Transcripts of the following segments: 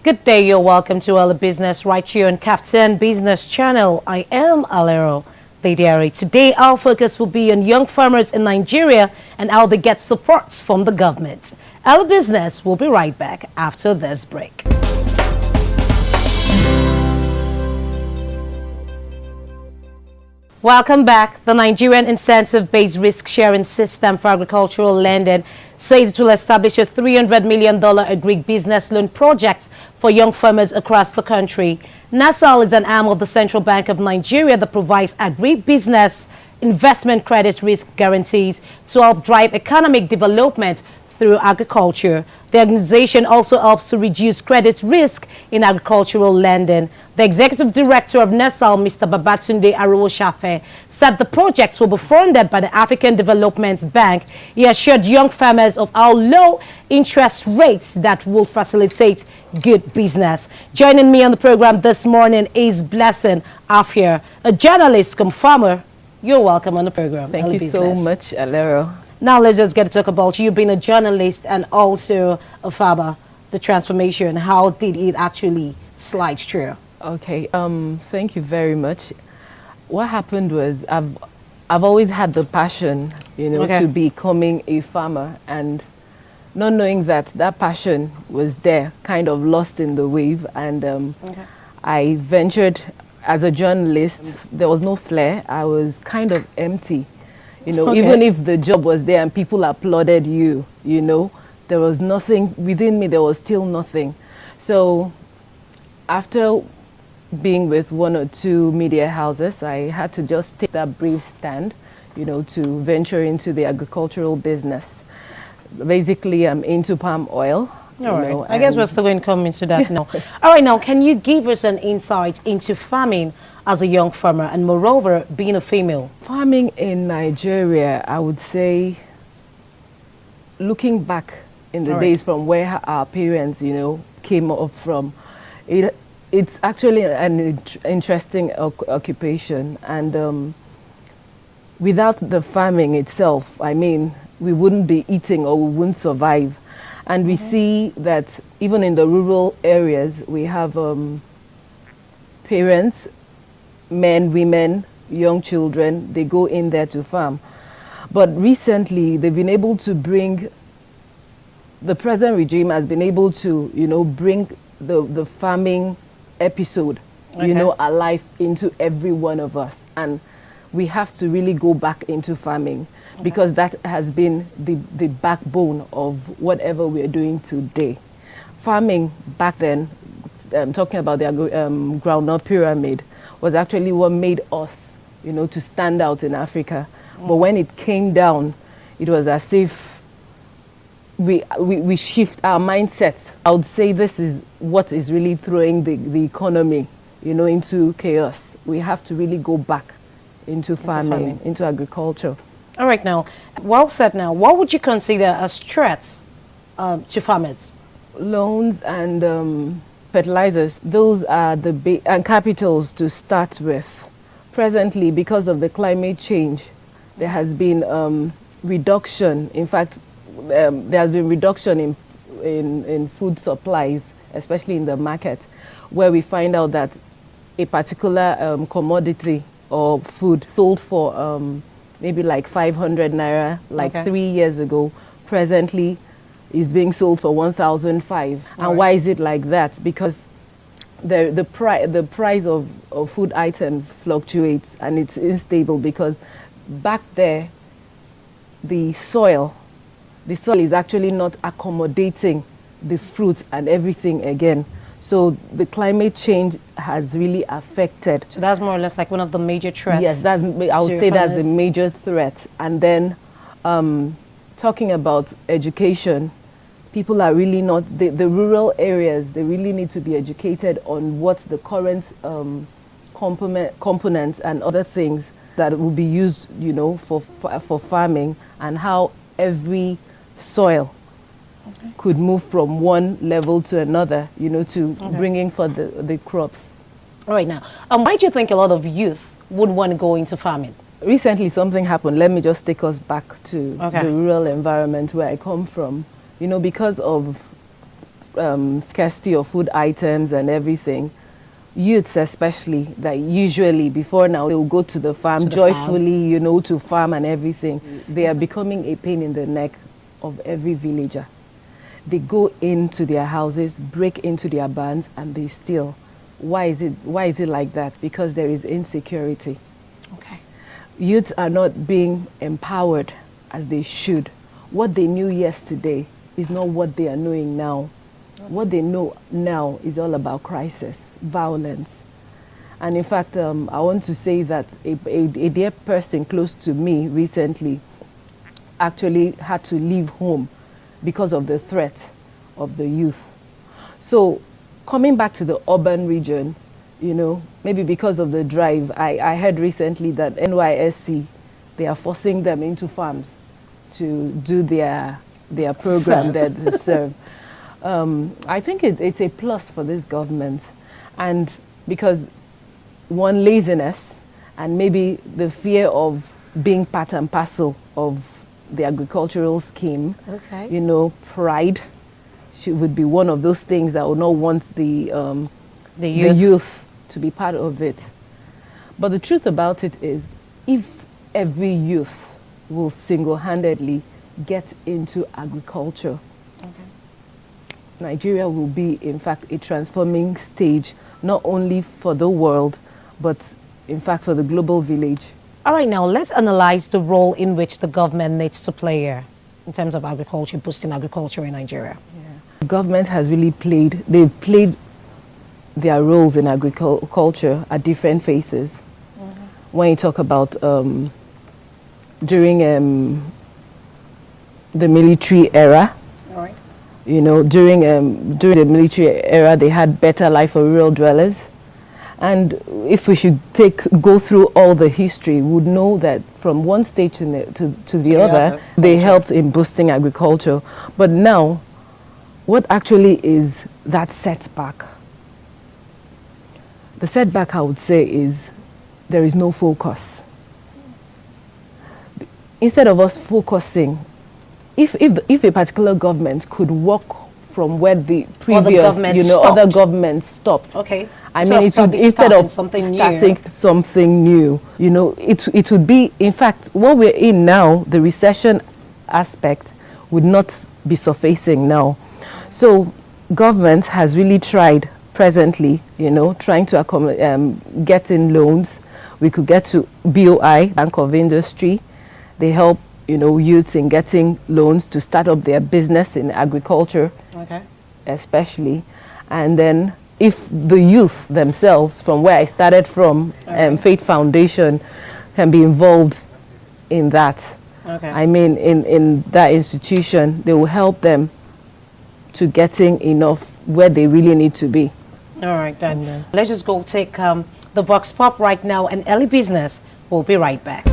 Good day, you're welcome to All the Business right here on Captain Business Channel. I am Alero Ladiari. Today, our focus will be on young farmers in Nigeria and how they get support from the government. All the Business will be right back after this break. Welcome back. The Nigerian Incentive-Based Risk-Sharing System for Agricultural Lending says it will establish a $300 million agribusiness loan project for young farmers across the country. NASAL is an arm of the Central Bank of Nigeria that provides agribusiness investment credit risk guarantees to help drive economic development through agriculture. The organization also helps to reduce credit risk in agricultural lending. The executive director of NASAL, Mr. Babatunde Aroshafe, said the projects will be funded by the African Development Bank. He assured young farmers of how low interest rates that will facilitate good business. Joining me on the program this morning is Blessing Afia, a journalist come farmer. You're welcome on the program. Thank you so much, Alero. Now let's just get to talk about you being a journalist and also a farmer. The transformation, how did it actually slide through? Okay, thank you very much. What happened was I've always had the passion, to becoming a farmer, and not knowing that passion was there, kind of lost in the wave, and I ventured as a journalist. There was no flair. I was kind of empty. Even if the job was there and people applauded you, there was nothing within me. There was still nothing. So after being with one or two media houses, I had to just take that brave stand, to venture into the agricultural business. Basically, I'm into palm oil. All right. I guess we're still going to come into that now. All right, now, can you give us an insight into farming as a young farmer and moreover, being a female? Farming in Nigeria, I would say, looking back in the days from where our parents, came up from, it's actually an interesting occupation. And without the farming itself, I mean, we wouldn't be eating or we wouldn't survive. And we see that even in the rural areas, we have parents, men, women, young children, they go in there to farm. But recently, they've been able to bring, the present regime has been able to, bring the farming episode, alive into every one of us. And we have to really go back into farming. Because that has been the backbone of whatever we're doing today. Farming back then, talking about the groundnut pyramid, was actually what made us, to stand out in Africa. But when it came down, it was as if we shift our mindsets. I would say this is what is really throwing the economy, into chaos. We have to really go back into farming, into agriculture. All right, now, well said now. What would you consider as threats to farmers? Loans and fertilizers, those are the and capitals to start with. Presently, because of the climate change, there has been reduction. In fact, there has been reduction in food supplies, especially in the market, where we find out that a particular commodity or food sold for maybe like 500 naira, like 3 years ago, presently is being sold for 1,005. And why is it like that? Because the price of food items fluctuates and it's unstable, because back there, the soil is actually not accommodating the fruit and everything again. So the climate change has really affected. So that's more or less like one of the major threats. Yes, I would say that's the major threat. And then talking about education, people are really not, the rural areas, they really need to be educated on what the current components and other things that will be used, for farming, and how every soil could move from one level to another, to bringing for the crops. All right, now, why do you think a lot of youth would want to go into farming? Recently, something happened. Let me just take us back to the rural environment where I come from. Because of scarcity of food items and everything, youths especially, that usually before now they will go to the farm joyfully, you know, to farm and everything. They are becoming a pain in the neck of every villager. They go into their houses, break into their barns, and they steal. Why is it like that? Because there is insecurity. Okay. Youths are not being empowered as they should. What they knew yesterday is not what they are knowing now. What they know now is all about crisis, violence. And in fact, I want to say that a dear person close to me recently actually had to leave home because of the threat of the youth. So coming back to the urban region, you know, maybe because of the drive, I heard recently that NYSC, they are forcing them into farms to do their program there to serve. I think it's a plus for this government, and because one, laziness, and maybe the fear of being part and parcel of the agricultural scheme. Okay. You know, pride would be one of those things that would not want the youth to be part of it. But the truth about it is, if every youth will single-handedly get into agriculture, Nigeria will be, in fact, a transforming stage, not only for the world, but in fact for the global village. All right, now let's analyze the role in which the government needs to play here in terms of agriculture, boosting agriculture in Nigeria. Yeah. The government has really they've played their roles in agriculture at different phases. When you talk about during the military era, you know, during the military era, they had better life for rural dwellers. And if we should go through all the history, we would know that from one stage to the other, they helped in boosting agriculture. But now, what actually is that setback? The setback, I would say, is there is no focus. Instead of us focusing, if a particular government could work from where the previous, other governments stopped. Okay. I mean, it would, instead of starting something new, you know, it would be, in fact, what we're in now, the recession aspect would not be surfacing now. So government has really tried presently, you know, trying to get in loans. We could get to BOI, Bank of Industry. They help, you know, youths in getting loans to start up their business in agriculture, especially. And then if the youth themselves, from where I started from, Faith Foundation, can be involved in that. I mean, in that institution, they will help them to getting enough where they really need to be. All right, then. Let's just go take the Vox Pop right now, and Early Business. We'll be right back.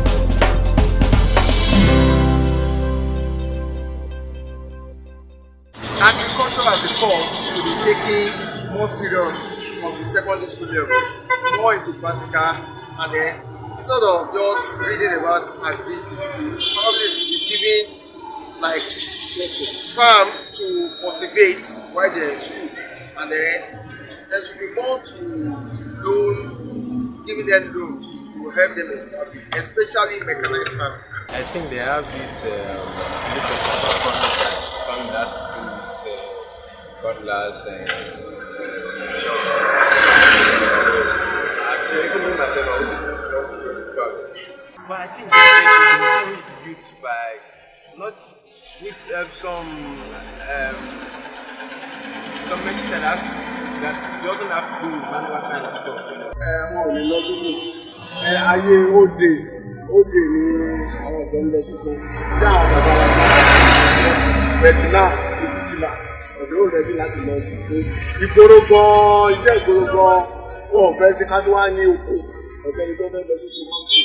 Agriculture as a form should be taken more serious from the secondary school level, more into practical, and then instead of just reading about agriculture, probably should be given like farm to cultivate while they're in school, and then there should be more to loan, giving them loans to help them establish, especially mechanized farming. I think they have this list of farming that has to do with cutlass and but I think they should encourage the youths by not with some machine that doesn't have to do with manual kind of stuff. Ayé òde ni àwọn ọ̀dọ́ ń lọ sóko tí àwọn bàbá wa bẹ̀tìlá ìbìtìlá ọ̀dọ́ ò rẹ̀bí láti lọ sí pé ìgboro gan-an iṣẹ́ ìgboro gan-an wọn ò fẹ́ sí ká tó wá ní oko ọ̀fẹ́ ni tó fẹ́ lọ sóko wọn sí.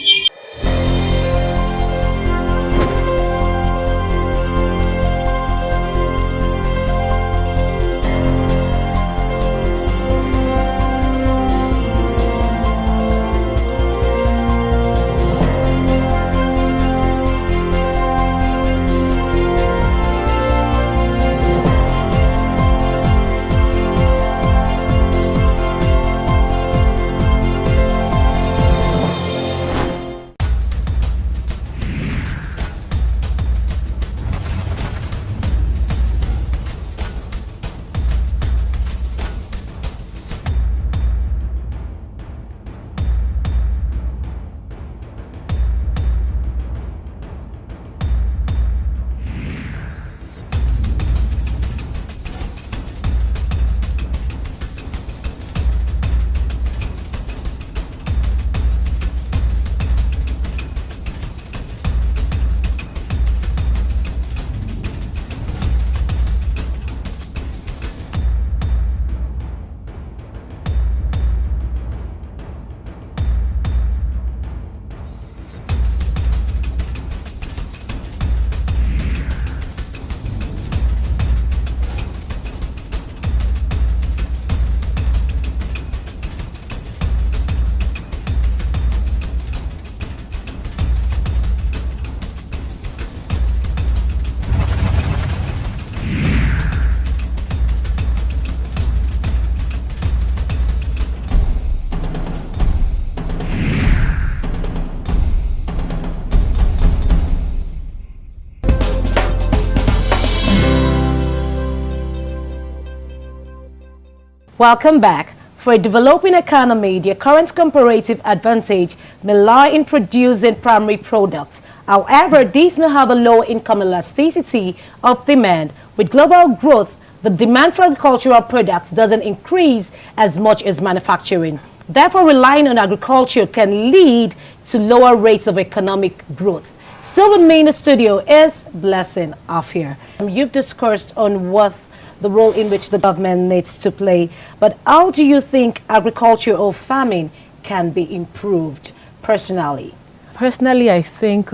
Welcome back. For a developing economy, the current comparative advantage may lie in producing primary products. However, these may have a low income elasticity of demand. With global growth, the demand for agricultural products doesn't increase as much as manufacturing. Therefore, relying on agriculture can lead to lower rates of economic growth. Still with me in the studio is Blessing Afia. You've discussed on what the role in which the government needs to play, but how do you think agriculture or farming can be improved personally? Personally, I think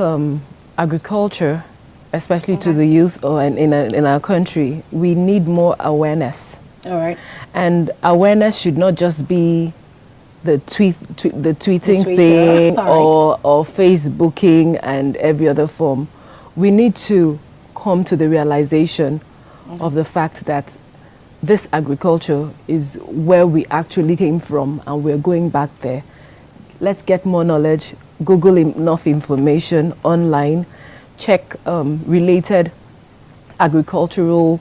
agriculture, especially to the youth or in our country, we need more awareness. All right. And awareness should not just be the tweeting Twitter, thing all or Facebooking and every other form. We need to come to the realization of the fact that this agriculture is where we actually came from and we're going back there. Let's get more knowledge, Google enough information online, check related agricultural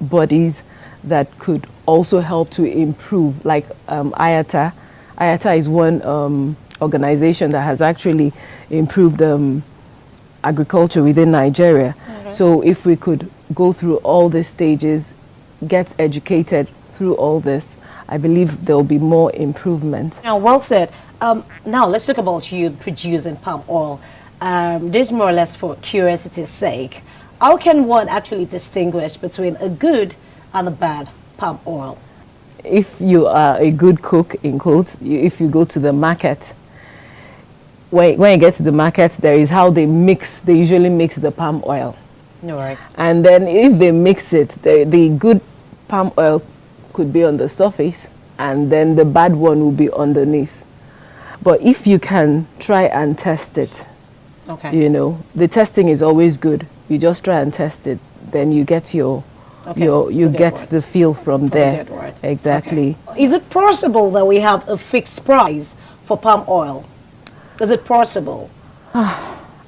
bodies that could also help to improve, like IATA. IATA is one organization that has actually improved agriculture within Nigeria. Okay. So if we could go through all these stages, get educated through all this, I believe there will be more improvement. Now, well said. Now, let's talk about you producing palm oil. This is more or less for curiosity's sake. How can one actually distinguish between a good and a bad palm oil? If you are a good cook, in quotes, if you go to the market, when you get to the market, there is how they usually mix the palm oil. No, right. And then if they mix it, the good palm oil could be on the surface and then the bad one will be underneath. But if you can try and test it, okay, you know, the testing is always good. You just try and test it, then you get you get the feel from there. Exactly. Okay. Is it possible that we have a fixed price for palm oil? Is it possible?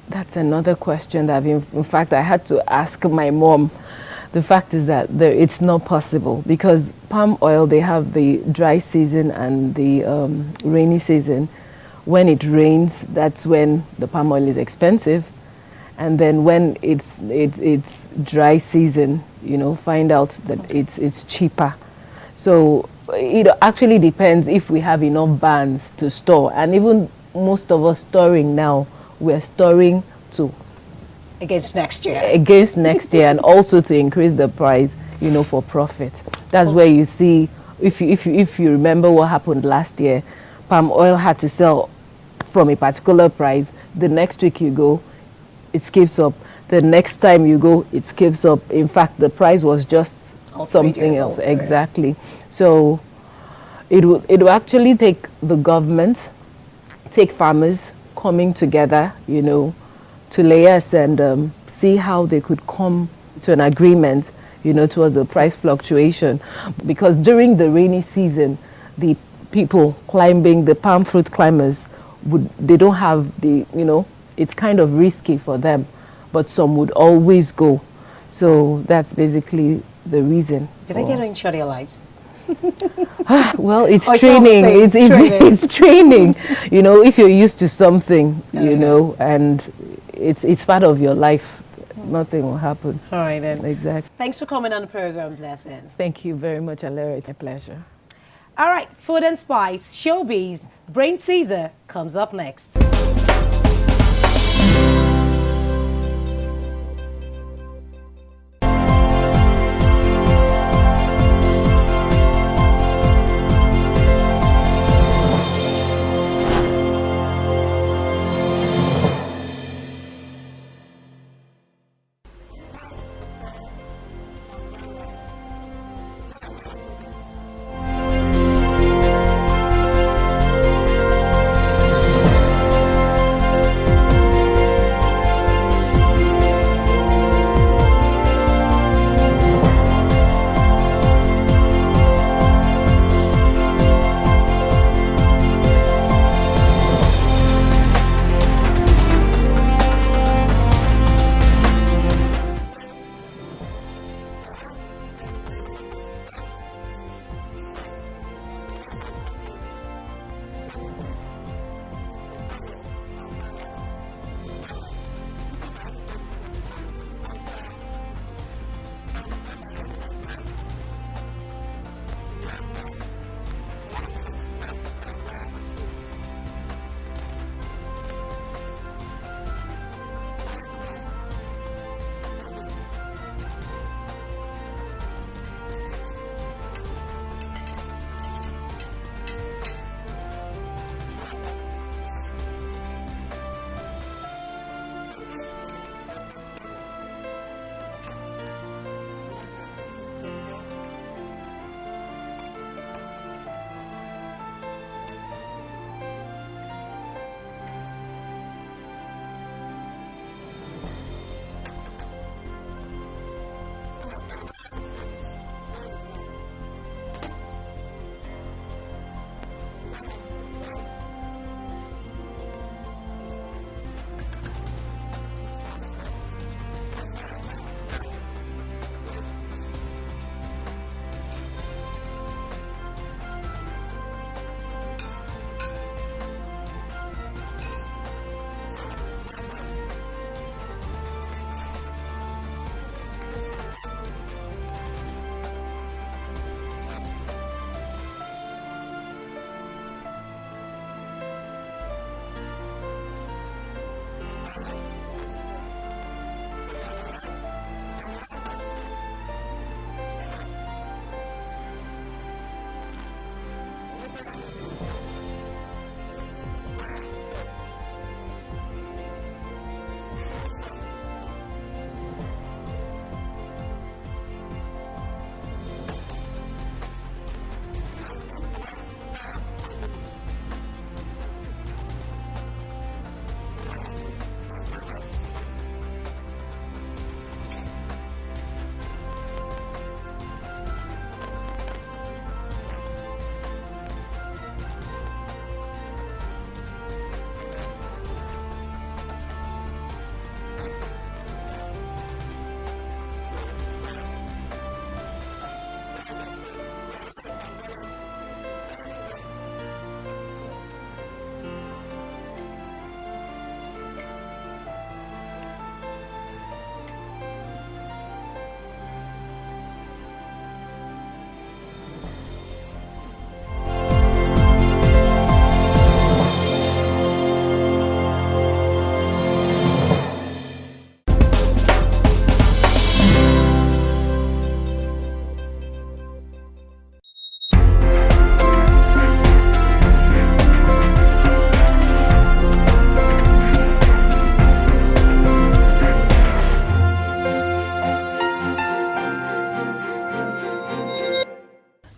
That's another question that in fact I had to ask my mom. The fact is that it's not possible because palm oil, they have the dry season and the rainy season. When it rains, that's when the palm oil is expensive, and then when it's dry season, you know, find out that it's cheaper. So it actually depends if we have enough barns to store, and even most of us storing now, we're storing to against next year and also to increase the price, you know, for profit. That's where you see, if you remember what happened last year, palm oil had to sell from a particular price. The next week you go, it skips up. The next time you go, it skips up. In fact, the price was just something else. Exactly. So it will actually take the government, take farmers coming together, you know, to liaise and see how they could come to an agreement, you know, towards the price fluctuation. Because during the rainy season, the people climbing, the palm fruit climbers, they don't have the, you know, it's kind of risky for them, but some would always go. So that's basically the reason. Did I get to enjoy their lives? Well, it's training. It's training. You know, if you're used to something, you know, and it's part of your life, nothing will happen. All right, then. Exactly. Thanks for coming on the program, Blessing. Thank you very much, Alera. It's a pleasure. All right, Food and Spice, Showbiz, Brain Teaser comes up next.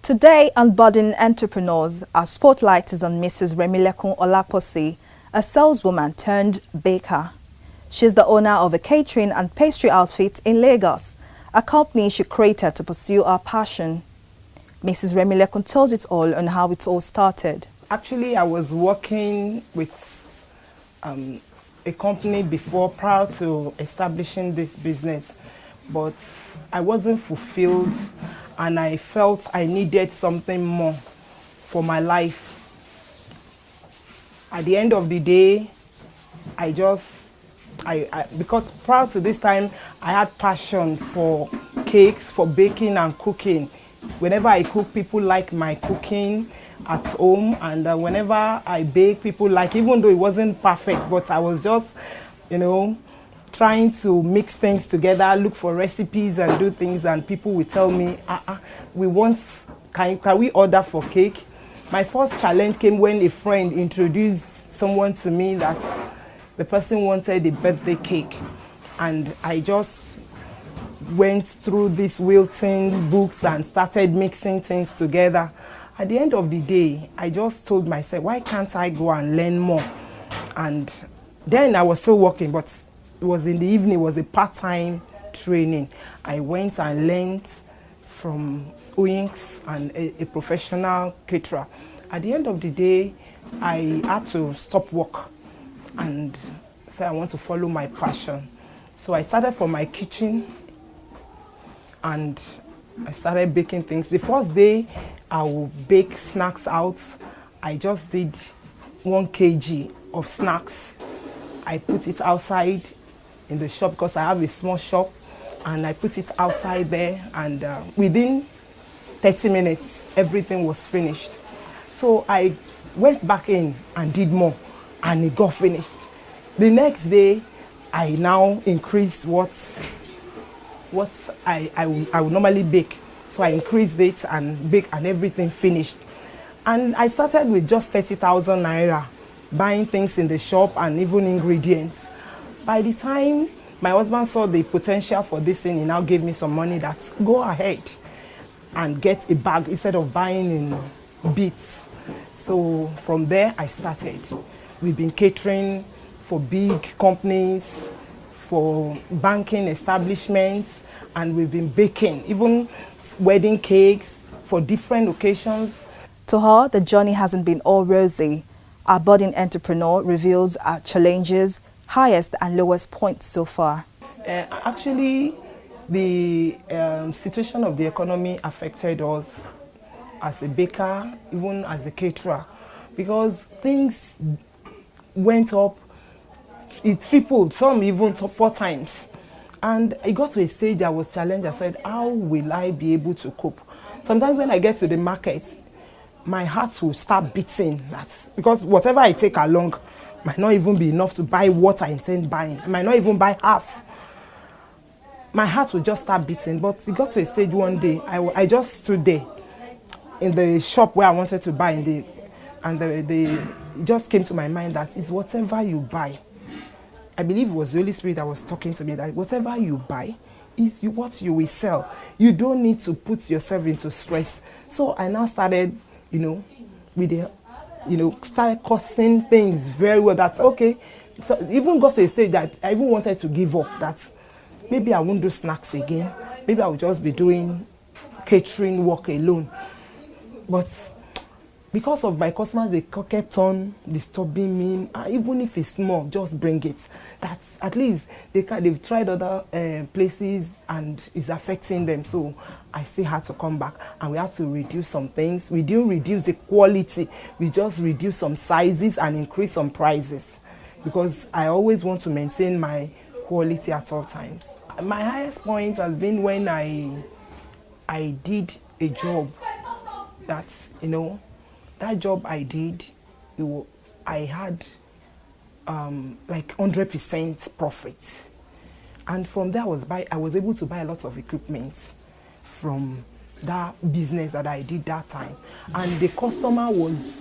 Today on Budding Entrepreneurs, our spotlight is on Mrs. Remilekun Olaposi, a saleswoman turned baker. She's the owner of a catering and pastry outfit in Lagos, a company she created to pursue her passion. Mrs. Remilekun tells it all on how it all started. Actually, I was working with a company before, prior to establishing this business, but I wasn't fulfilled and I felt I needed something more for my life. At the end of the day, because prior to this time, I had passion for cakes, for baking and cooking. Whenever I cook, people like my cooking at home, and whenever I bake, people like, even though it wasn't perfect, but I was just, trying to mix things together, look for recipes and do things, and people will tell me, can we order for cake? My first challenge came when a friend introduced someone to me that the person wanted a birthday cake, and I just went through these Wilton books and started mixing things together. At the end of the day, I just told myself, why can't I go and learn more? And then I was still working, but it was in the evening, it was a part-time training. I went and learned from Uyinks and a professional caterer. At the end of the day, I had to stop work and say I want to follow my passion. So I started from my kitchen and I started baking things. The first day I would bake snacks out. I just did 1 kg of snacks. I put it outside in the shop because I have a small shop, and I put it outside there, and within 30 minutes everything was finished. So I went back in and did more, and it got finished. The next day I now increased what I would normally bake. So I increased it and bake, and everything finished. And I started with just 30,000 naira, buying things in the shop and even ingredients. By the time my husband saw the potential for this thing, he now gave me some money that go ahead and get a bag instead of buying in bits. So from there I started. We've been catering for big companies, for banking establishments, and we've been baking, even wedding cakes for different occasions. To her, the journey hasn't been all rosy. Our budding entrepreneur reveals our challenges, highest and lowest points so far. Actually, the situation of the economy affected us as a baker, even as a caterer, because things went up, it tripled, some even 4 times. And it got to a stage I was challenged. I said, how will I be able to cope? Sometimes when I get to the market, my heart will start beating. That's because whatever I take along might not even be enough to buy what I intend buying. I might not even buy half. My heart will just start beating. But it got to a stage one day, I just stood there in the shop where I wanted to buy it just came to my mind that it's whatever you buy. I believe it was the Holy Spirit that was talking to me, that whatever you buy is what you will sell. You don't need to put yourself into stress. So I now started, started costing things very well. That's okay. So even got to a stage that I even wanted to give up, that maybe I won't do snacks again. Maybe I will just be doing catering work alone. But because of my customers, they kept on disturbing me. Even if it's small, just bring it. That's at least they've tried other places and it's affecting them. So I still had to come back, and we had to reduce some things. We didn't reduce the quality. We just reduced some sizes and increased some prices, because I always want to maintain my quality at all times. My highest point has been when I did a job that, that job I did, I had like 100% profit. And from there I was able to buy a lot of equipment from that business that I did that time. And the customer was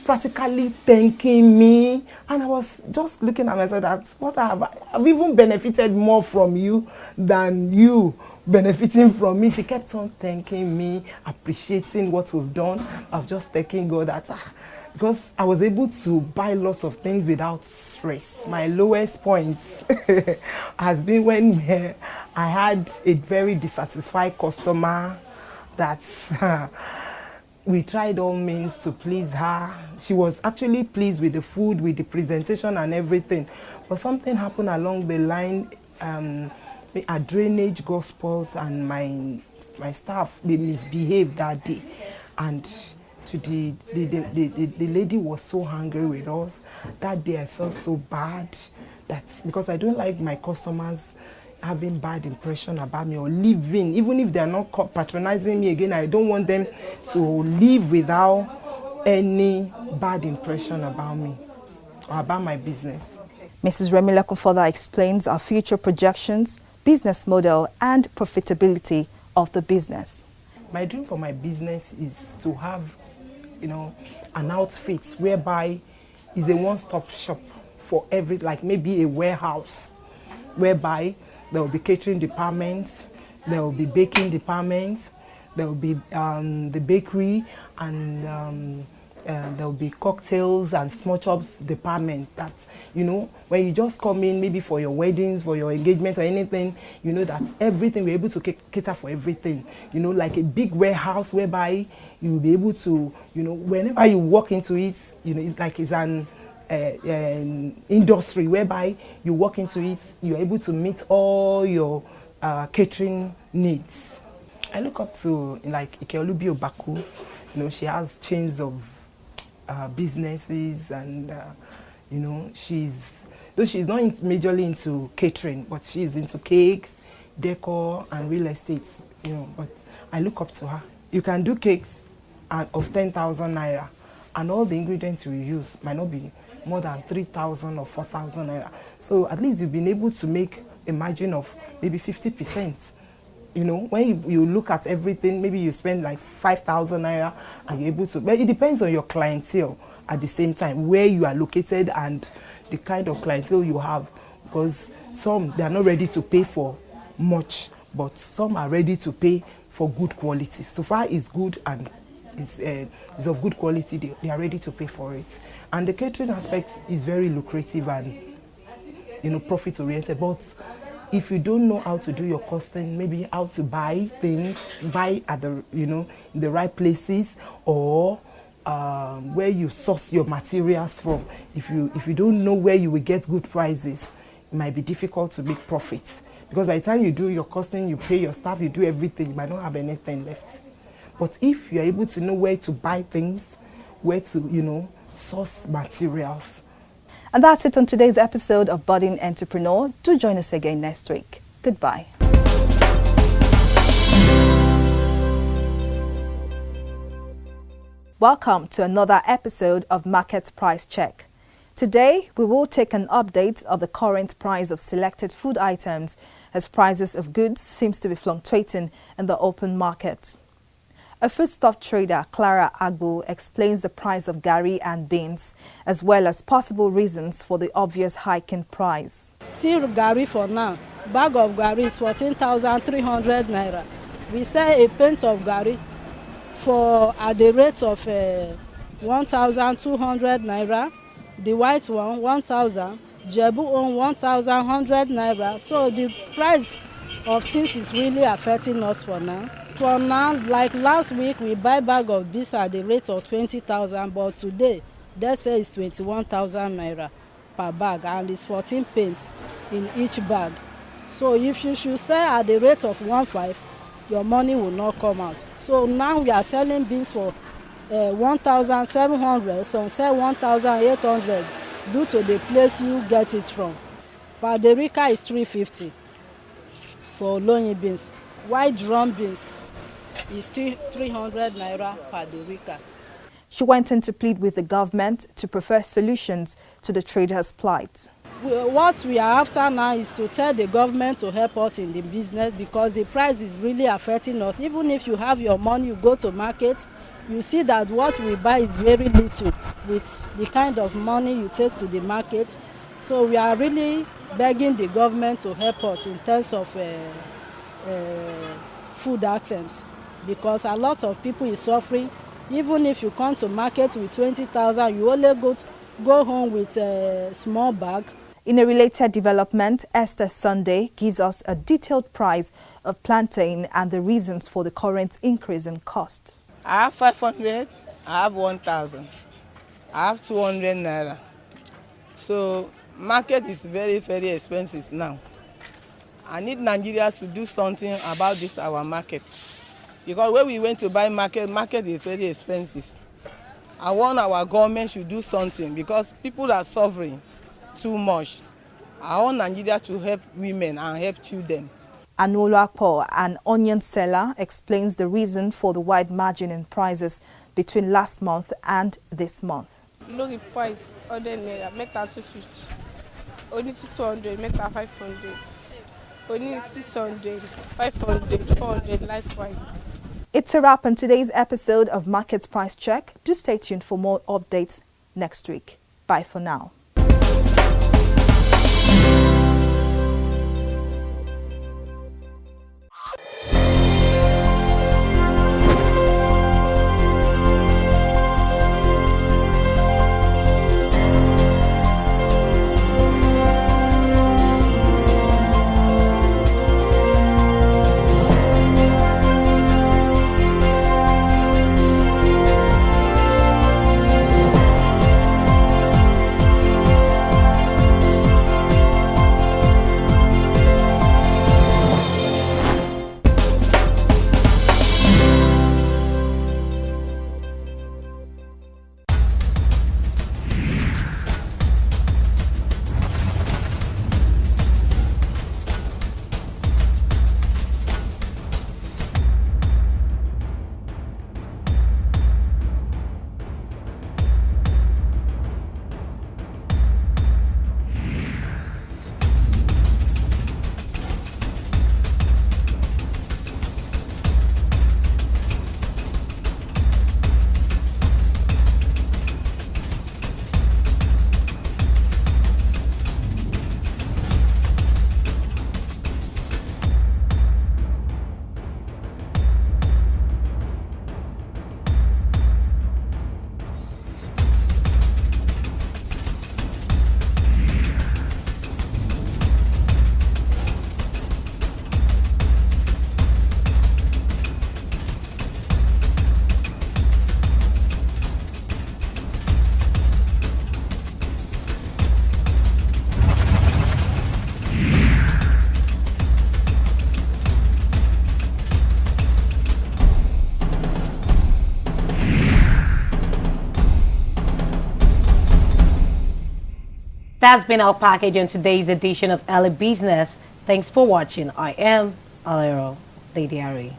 practically thanking me, and I was just looking at myself that I've even benefited more from you than you benefiting from me. She kept on thanking me, appreciating what we've done. I've just thanking God that because I was able to buy lots of things without stress. My lowest point has been when I had a very dissatisfied customer that we tried all means to please her. She was actually pleased with the food, with the presentation and everything. But something happened along the line. A drainage got spoiled, and my staff, they misbehaved that day. And the lady was so angry with us. That day I felt so bad, because I don't like my customers having bad impression about me or leaving, even if they're not patronizing me again. I don't want them to leave without any bad impression about me or about my business. Mrs. Remilekun further explains our future projections, business model and profitability of the business. My dream for my business is to have, an outfit whereby is a one-stop shop for like maybe a warehouse, whereby there will be catering departments, there will be baking departments, there will be the bakery, and there will be cocktails and small chops department. That, when you just come in, maybe for your weddings, for your engagement or anything, that everything, we're able to cater for everything. Like a big warehouse whereby you will be able to, whenever you walk into it, it's like it's an industry whereby you walk into it, you're able to meet all your catering needs. I look up to like Ikeolubi Obaku. She has chains of businesses, and though she's not majorly into catering, but she's into cakes, decor and real estate. But I look up to her. You can do cakes of 10,000 naira, and all the ingredients you use might not be more than 3,000 or 4,000 naira. So at least you've been able to make a margin of maybe 50%. When you look at everything, maybe you spend like 5,000 naira and you're able to, but it depends on your clientele at the same time, where you are located and the kind of clientele you have. Because some, they are not ready to pay for much, but some are ready to pay for good quality. So far it's good and it's of good quality, they are ready to pay for it. And the catering aspect is very lucrative and, profit oriented. But if you don't know how to do your costing, maybe how to buy things, buy at the, in the right places, or where you source your materials from. If you don't know where you will get good prices, it might be difficult to make profits. Because by the time you do your costing, you pay your staff, you do everything, you might not have anything left. But if you're able to know where to buy things, where to, source materials. And that's it on today's episode of Budding Entrepreneur. Do join us again next week. Goodbye. Welcome to another episode of Market Price Check. Today, we will take an update of the current price of selected food items, as prices of goods seems to be fluctuating in the open market. A foodstuff trader, Clara Agbo, explains the price of garri and beans, as well as possible reasons for the obvious hike in price. See garri for now. Bag of garri is 14,300 naira. We sell a pint of garri at the rate of 1,200 naira. The white one 1,000. Jebu on 1,100 naira. So the price of things is really affecting us for now. For now, like last week, we buy bag of beans at the rate of 20,000, but today they say it's 21,000 naira per bag, and it's 14 pence in each bag. So if you should sell at the rate of 1,500, your money will not come out. So now we are selling beans for 1,700, some sell 1,800 due to the place you get it from. Paderica is 350 for Olonyi beans. White drum beans is still 300 naira per derica. She went in to plead with the government to prefer solutions to the traders' plight. What we are after now is to tell the government to help us in the business, because the price is really affecting us. Even if you have your money, you go to market, you see that what we buy is very little with the kind of money you take to the market. So we are really begging the government to help us in terms of food items, because a lot of people is suffering. Even if you come to market with 20,000, you only go home with a small bag. In a related development, Esther Sunday gives us a detailed price of plantain and the reasons for the current increase in cost. I have 500, I have 1,000, I have 200 naira. So market is very, very expensive now. I need Nigeria to do something about this our market. Because when we went to buy market is very expensive. I want our government should do something because people are suffering too much. I want Nigeria to help women and help children. Anolapo, an onion seller, explains the reason for the wide margin in prices between last month and this month. Look at price, other naira, meter 250. Only 200, meter 500. Only 600, 500, 400, last price. It's a wrap on today's episode of Market Price Check. Do stay tuned for more updates next week. Bye for now. That's been our package on today's edition of Early Business. Thanks for watching. I am Alero Lady Ari.